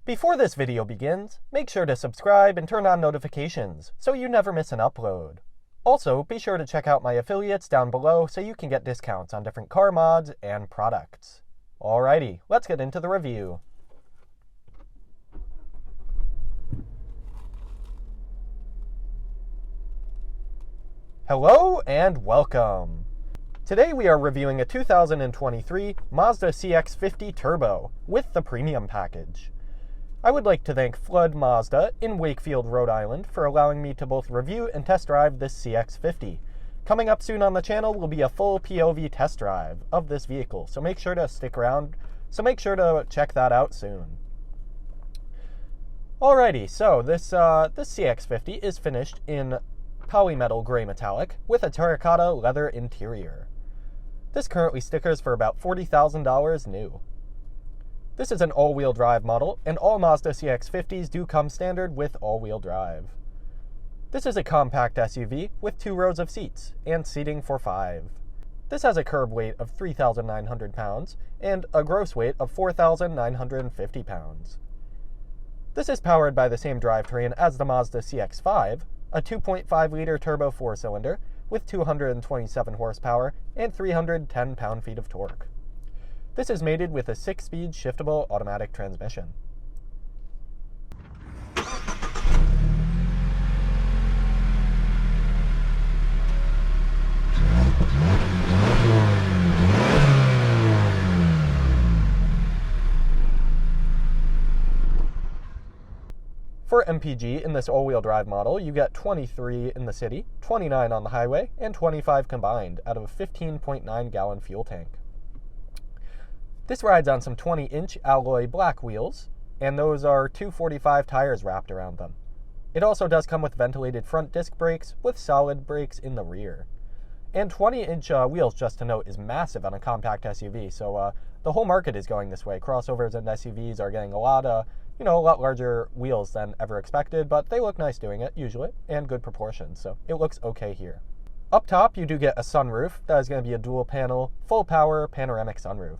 Before this video begins, make sure to subscribe and turn on notifications so you never miss an upload. Also, be sure to check out my affiliates down below so you can get discounts on different car mods and products. Alrighty, let's get into the review. Hello and welcome. Today we are reviewing a 2023 Mazda CX-50 Turbo with the premium package. I would like to thank Flood Mazda in Wakefield, Rhode Island for allowing me to both review and test drive this CX-50. Coming up soon on the channel will be a full POV test drive of this vehicle, so make sure to stick around, so make sure to check that out soon. Alrighty, so this CX-50 is finished in polymetal gray metallic with a terracotta leather interior. This currently stickers for about $40,000 new. This is an all-wheel drive model, and all Mazda CX-50s do come standard with all-wheel drive. This is a compact SUV with 2 rows of seats and seating for 5. This has a curb weight of 3,900 pounds and a gross weight of 4,950 pounds. This is powered by the same drivetrain as the Mazda CX-5, a 2.5-liter turbo 4-cylinder with 227 horsepower and 310 pound-feet of torque. This is mated with a 6-speed shiftable automatic transmission. For MPG in this all-wheel drive model, you get 23 in the city, 29 on the highway, and 25 combined out of a 15.9-gallon fuel tank. This rides on some 20-inch alloy black wheels, and those are 245 tires wrapped around them. It also does come with ventilated front disc brakes with solid brakes in the rear. And 20-inch wheels, just to note, is massive on a compact SUV, so the whole market is going this way. Crossovers and SUVs are getting a lot larger wheels than ever expected, but they look nice doing it, usually, and good proportions, so it looks okay here. Up top, you do get a sunroof. That is going to be a dual-panel, full-power panoramic sunroof.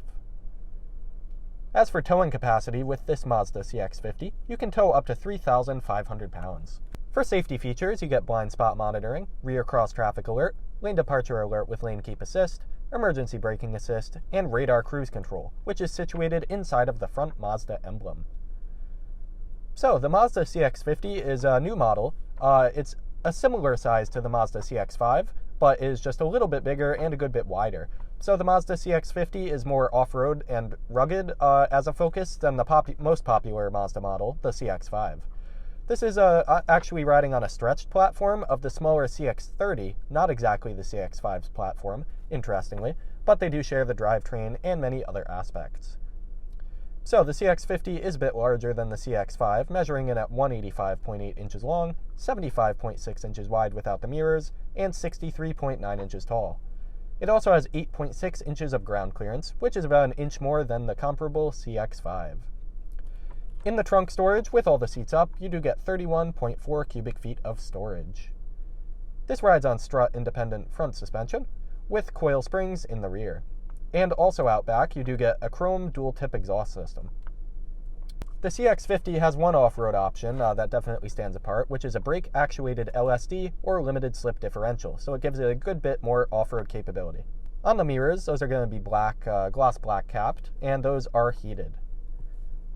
As for towing capacity with this Mazda CX-50, you can tow up to 3,500 pounds. For safety features, you get blind spot monitoring, rear cross-traffic alert, lane departure alert with lane keep assist, emergency braking assist, and radar cruise control, which is situated inside of the front Mazda emblem. So, the Mazda CX-50 is a new model. It's a similar size to the Mazda CX-5, but is just a little bit bigger and a good bit wider. So the Mazda CX-50 is more off-road and rugged as a focus than the most popular Mazda model, the CX-5. This is actually riding on a stretched platform of the smaller CX-30, not exactly the CX-5's platform, interestingly, but they do share the drivetrain and many other aspects. So the CX-50 is a bit larger than the CX-5, measuring in at 185.8 inches long, 75.6 inches wide without the mirrors, and 63.9 inches tall. It also has 8.6 inches of ground clearance, which is about an inch more than the comparable CX-5. In the trunk storage, with all the seats up, you do get 31.4 cubic feet of storage. This rides on strut-independent front suspension, with coil springs in the rear. And also out back, you do get a chrome dual-tip exhaust system. The CX-50 has one off-road option that definitely stands apart, which is a brake-actuated LSD or limited slip differential, so it gives it a good bit more off-road capability. On the mirrors, those are going to be black, gloss black capped, and those are heated.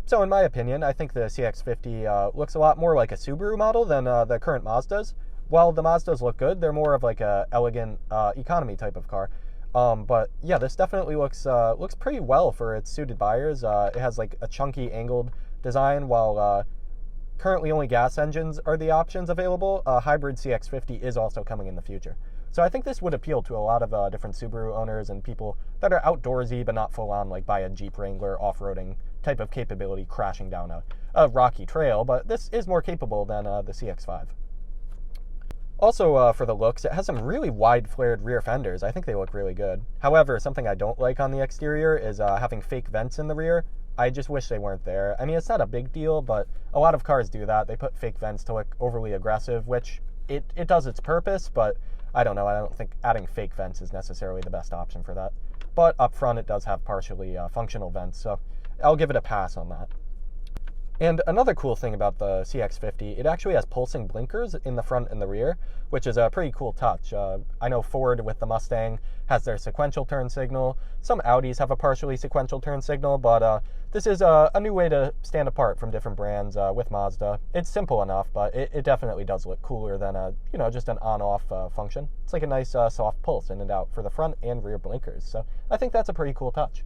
So in my opinion, I think the CX-50 looks a lot more like a Subaru model than the current Mazdas. While the Mazdas look good, they're more of like a elegant economy type of car. But yeah, this definitely looks pretty well for its suited buyers. It has like a chunky angled design, while currently only gas engines are the options available. Hybrid CX-50 is also coming in the future. So I think this would appeal to a lot of different Subaru owners and people that are outdoorsy but not full on like buy a Jeep Wrangler off-roading type of capability crashing down a rocky trail, but this is more capable than the CX-5. Also, for the looks, it has some really wide-flared rear fenders. I think they look really good. However, something I don't like on the exterior is having fake vents in the rear. I just wish they weren't there. I mean, it's not a big deal, but a lot of cars do that. They put fake vents to look overly aggressive, which it does its purpose, but I don't know. I don't think adding fake vents is necessarily the best option for that. But up front, it does have partially functional vents, so I'll give it a pass on that. And another cool thing about the CX-50, it actually has pulsing blinkers in the front and the rear, which is a pretty cool touch. I know Ford with the Mustang has their sequential turn signal. Some Audis have a partially sequential turn signal, but this is a new way to stand apart from different brands with Mazda. It's simple enough, but it definitely does look cooler than just an on-off function. It's like a nice soft pulse in and out for the front and rear blinkers. So I think that's a pretty cool touch.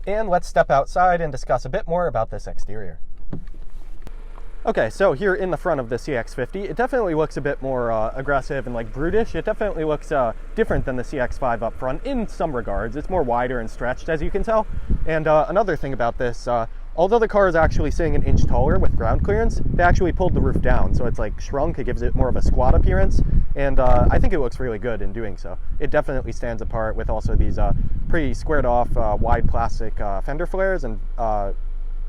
And let's step outside and discuss a bit more about this exterior. Okay, so here in the front of the CX-50, it definitely looks a bit more aggressive and like brutish. It definitely looks different than the CX-5 up front in some regards. It's more wider and stretched, as you can tell. And another thing about this, although the car is actually sitting an inch taller with ground clearance, they actually pulled the roof down, so it's like shrunk. It gives it more of a squat appearance, and I think it looks really good in doing so. It definitely stands apart with also these pretty squared off wide plastic fender flares and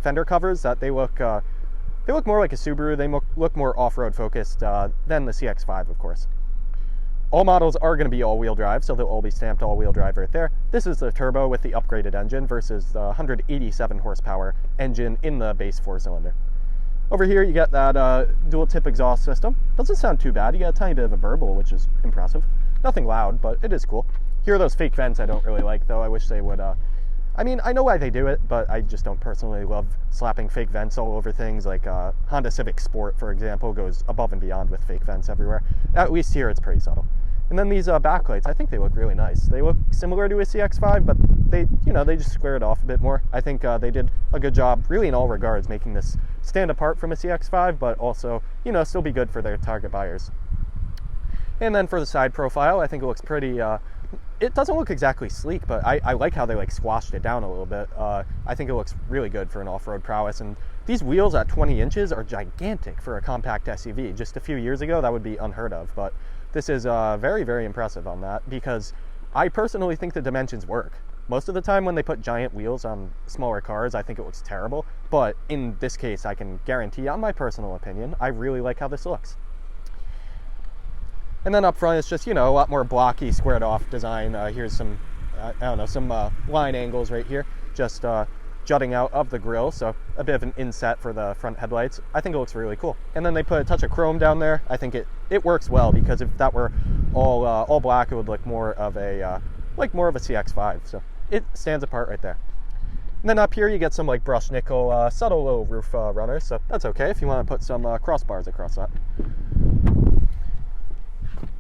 fender covers that they look more like a Subaru. They look more off-road focused than the CX-5, of course. All models are going to be all-wheel drive, so they'll all be stamped all-wheel drive right there. This is the turbo with the upgraded engine versus the 187 horsepower engine in the base 4-cylinder. Over here, you get that dual-tip exhaust system. Doesn't sound too bad. You get a tiny bit of a burble, which is impressive. Nothing loud, but it is cool. Here are those fake vents I don't really like, though. I wish they would... I mean, I know why they do it, but I just don't personally love slapping fake vents all over things. Like Honda Civic Sport, for example, goes above and beyond with fake vents everywhere. At least here, it's pretty subtle. And then these backlights, I think they look really nice. They look similar to a CX-5, but they just square it off a bit more. I think they did a good job, really in all regards, making this stand apart from a CX-5, but also, still be good for their target buyers. And then for the side profile, I think it looks pretty... it doesn't look exactly sleek, but I like how they like squashed it down a little bit. I think it looks really good for an off-road prowess. And these wheels at 20 inches are gigantic for a compact SUV. Just a few years ago, that would be unheard of. But this is very, very impressive on that, because I personally think the dimensions work. Most of the time when they put giant wheels on smaller cars, I think it looks terrible. But in this case, I can guarantee, on my personal opinion, I really like how this looks. And then up front, it's just, a lot more blocky, squared off design. Here's some, some line angles right here, just jutting out of the grille. So a bit of an inset for the front headlights. I think it looks really cool. And then they put a touch of chrome down there. I think it works well, because if that were all black, it would look more of a CX-5. So it stands apart right there. And then up here, you get some like brushed nickel, subtle little roof runners. So that's okay if you want to put some crossbars across that.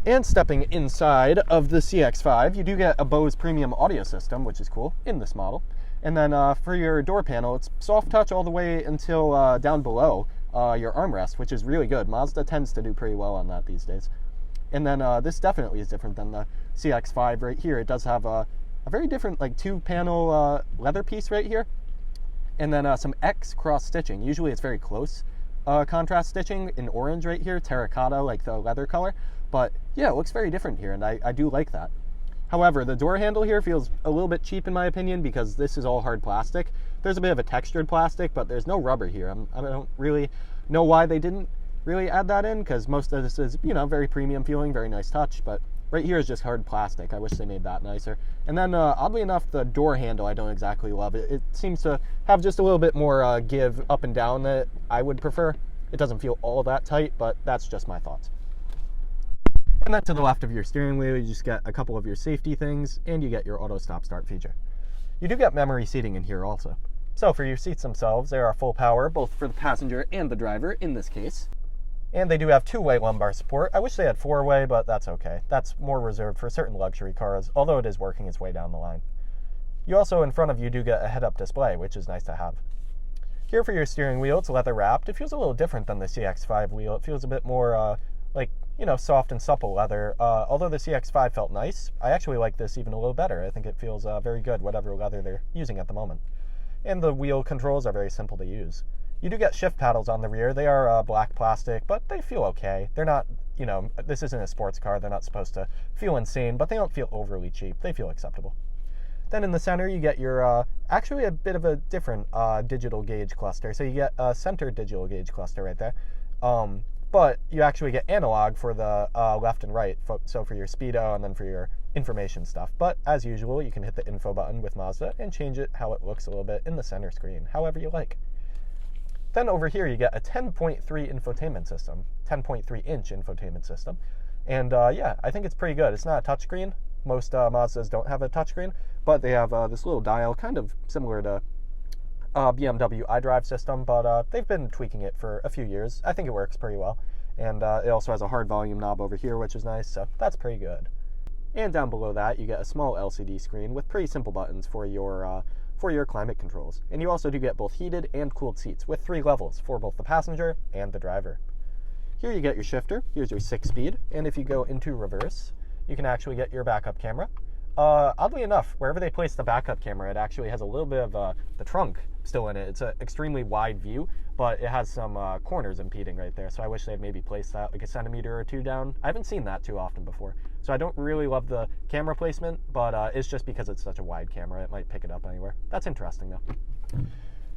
And stepping inside of the CX-5, you do get a Bose premium audio system, which is cool, in this model. And then for your door panel, it's soft touch all the way until down below your armrest, which is really good. Mazda tends to do pretty well on that these days. And then this definitely is different than the CX-5 right here. It does have a very different like 2-panel leather piece right here. And then some X cross stitching. Usually it's very close contrast stitching in orange right here, terracotta, like the leather color. But yeah, it looks very different here, and I do like that. However, the door handle here feels a little bit cheap in my opinion, because this is all hard plastic. There's a bit of a textured plastic, but there's no rubber here. I don't really know why they didn't really add that in, because most of this is, very premium feeling, very nice touch, but right here is just hard plastic. I wish they made that nicer. And then, oddly enough, the door handle, I don't exactly love it. It seems to have just a little bit more give up and down that I would prefer. It doesn't feel all that tight, but that's just my thoughts. And then to the left of your steering wheel, you just get a couple of your safety things, and you get your auto stop start feature. You do get memory seating in here also. So for your seats themselves, they are full power, both for the passenger and the driver in this case. And they do have 2-way lumbar support. I wish they had 4-way, but that's okay. That's more reserved for certain luxury cars, although it is working its way down the line. You also, in front of you, do get a head-up display, which is nice to have. Here for your steering wheel, it's leather wrapped. It feels a little different than the CX-5 wheel. It feels a bit more soft and supple leather. Although the CX-5 felt nice, I actually like this even a little better. I think it feels very good, whatever leather they're using at the moment. And the wheel controls are very simple to use. You do get shift paddles on the rear. They are black plastic, but they feel okay. They're not, this isn't a sports car. They're not supposed to feel insane, but they don't feel overly cheap. They feel acceptable. Then in the center, you get your, actually a bit of a different digital gauge cluster. So you get a center digital gauge cluster right there. But you actually get analog for the left and right, so for your speedo and then for your information stuff. But as usual, you can hit the info button with Mazda and change it how it looks a little bit in the center screen, however you like. Then over here you get a 10.3 infotainment system, 10.3-inch infotainment system. And yeah, I think it's pretty good. It's not a touchscreen. Most Mazdas don't have a touchscreen, but they have this little dial, kind of similar to BMW iDrive system, but they've been tweaking it for a few years. I think it works pretty well. And it also has a hard volume knob over here, which is nice, so that's pretty good. And down below that, you get a small LCD screen with pretty simple buttons for your climate controls. And you also do get both heated and cooled seats with 3 levels for both the passenger and the driver. Here you get your shifter. Here's your 6-speed, and if you go into reverse, you can actually get your backup camera. Oddly enough, wherever they place the backup camera, it actually has a little bit of the trunk still in it. It's an extremely wide view, but it has some corners impeding right there, so I wish they'd maybe placed that like a centimeter or 2 down. I haven't seen that too often before, so I don't really love the camera placement, but it's just because it's such a wide camera, it might pick it up anywhere. That's interesting, though.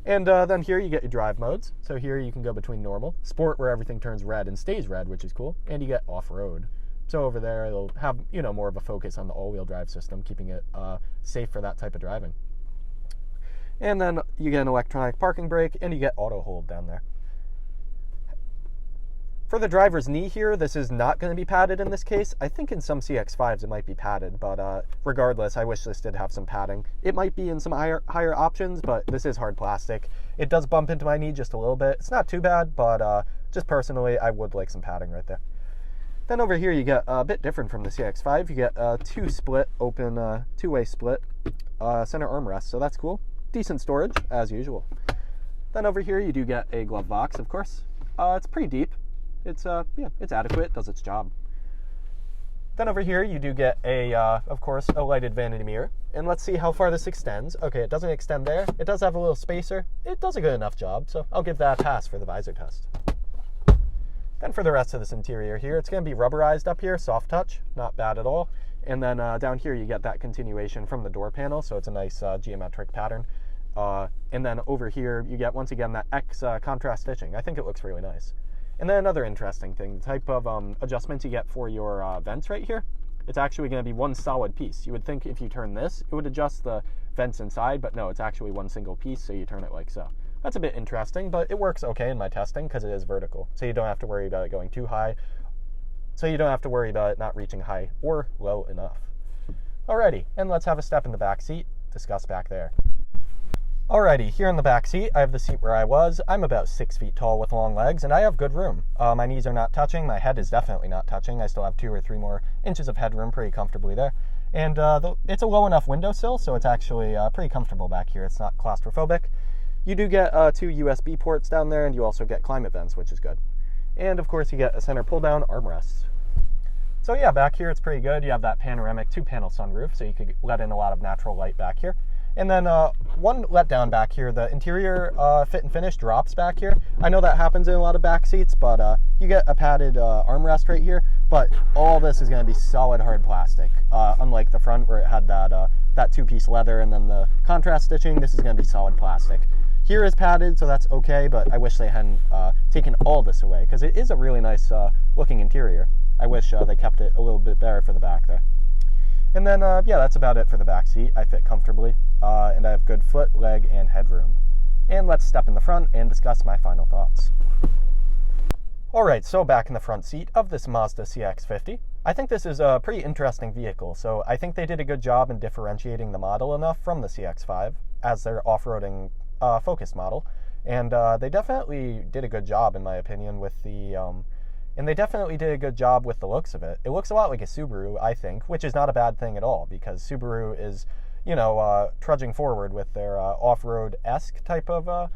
And then here you get your drive modes. So here you can go between normal, sport, where everything turns red and stays red, which is cool, and you get off-road. So over there, it'll have, you know, more of a focus on the all-wheel drive system, keeping it safe for that type of driving. And then you get an electronic parking brake, and you get auto hold down there. For the driver's knee here, this is not going to be padded in this case. I think in some CX-5s it might be padded, but regardless, I wish this did have some padding. It might be in some higher options, but this is hard plastic. It does bump into my knee just a little bit. It's not too bad, but just personally, I would like some padding right there. Then over here, you get a bit different from the CX-5. You get a two-way split center armrest, so that's cool. Decent storage, as usual. Then over here, you do get a glove box, of course. It's pretty deep. It's adequate, does its job. Then over here, you do get of course, a lighted vanity mirror. And let's see how far this extends. Okay, it doesn't extend there. It does have a little spacer. It does a good enough job, so I'll give that a pass for the visor test. Then for the rest of this interior here, it's going to be rubberized up here, soft touch, not bad at all. And then down here, you get that continuation from the door panel, so it's a nice geometric pattern. And then over here, you get, once again, that X contrast stitching. I think it looks really nice. And then another interesting thing, the type of adjustments you get for your vents right here, it's actually going to be one solid piece. You would think if you turn this, it would adjust the vents inside, but no, it's actually one single piece, so you turn it like so. That's a bit interesting, but it works okay in my testing because it is vertical, so you don't have to worry about it going too high. So you don't have to worry about it not reaching high or low enough. Alrighty, and let's have a step in the back seat, discuss back there. Alrighty, here in the back seat, I have the seat where I was. I'm about 6 feet tall with long legs, and I have good room. My knees are not touching, my head is definitely not touching. I still have 2 or 3 more inches of headroom pretty comfortably there. And it's a low enough windowsill, so it's actually pretty comfortable back here. It's not claustrophobic. You do get 2 USB ports down there, and you also get climate vents, which is good. And of course, you get a center pull-down armrest. So yeah, back here it's pretty good. You have that panoramic 2-panel sunroof, so you could let in a lot of natural light back here. And then one letdown back here, the interior fit and finish drops back here. I know that happens in a lot of back seats, but you get a padded armrest right here, but all this is going to be solid hard plastic. Unlike the front where it had that 2-piece leather and then the contrast stitching, this is going to be solid plastic. Here is padded, so that's okay, but I wish they hadn't taken all this away, because it is a really nice looking interior. I wish they kept it a little bit better for the back there. And then, yeah, that's about it for the back seat. I fit comfortably, and I have good foot, leg, and headroom. And let's step in the front and discuss my final thoughts. Alright, so back in the front seat of this Mazda CX-50. I think this is a pretty interesting vehicle, so I think they did a good job in differentiating the model enough from the CX-5 as their off-roading focused model. And they definitely did a good job, in my opinion, with the... And they definitely did a good job with the looks of it. It looks a lot like a Subaru, I think, which is not a bad thing at all, because Subaru is, you know, trudging forward with their off-road-esque type of,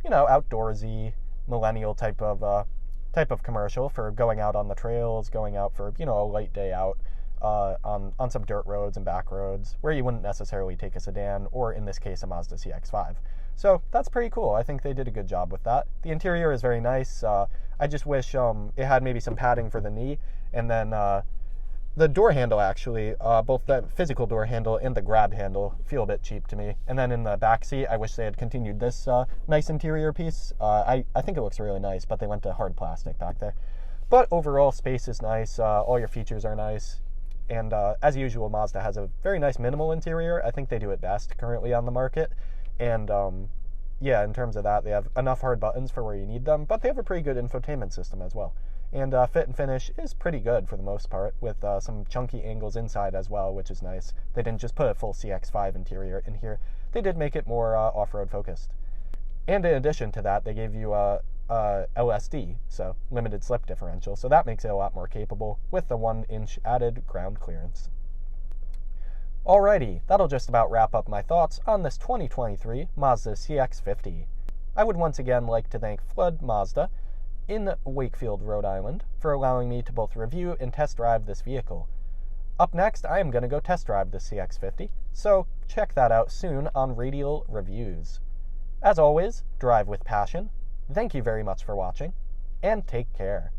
you know, outdoorsy, millennial type of commercial for going out on the trails, going out for, you know, a light day out on some dirt roads and back roads where you wouldn't necessarily take a sedan, or in this case, a Mazda CX-5. So that's pretty cool. I think they did a good job with that. The interior is very nice. I just wish it had maybe some padding for the knee. And then the door handle, actually, both the physical door handle and the grab handle feel a bit cheap to me. And then in the back seat, I wish they had continued this nice interior piece. I think it looks really nice, but they went to hard plastic back there. But overall, space is nice. All your features are nice. And as usual, Mazda has a very nice minimal interior. I think they do it best currently on the market. And yeah, in terms of that, they have enough hard buttons for where you need them, but they have a pretty good infotainment system as well. And fit and finish is pretty good for the most part, with some chunky angles inside as well, which is nice. They didn't just put a full CX-5 interior in here. They did make it more off-road focused. And in addition to that, they gave you LSD, so limited slip differential, so that makes it a lot more capable with the 1-inch added ground clearance. Alrighty, that'll just about wrap up my thoughts on this 2023 Mazda CX-50. I would once again like to thank Flood Mazda in Wakefield, Rhode Island, for allowing me to both review and test drive this vehicle. Up next, I am going to go test drive the CX-50, so check that out soon on Radial Reviews. As always, drive with passion. Thank you very much for watching, and take care.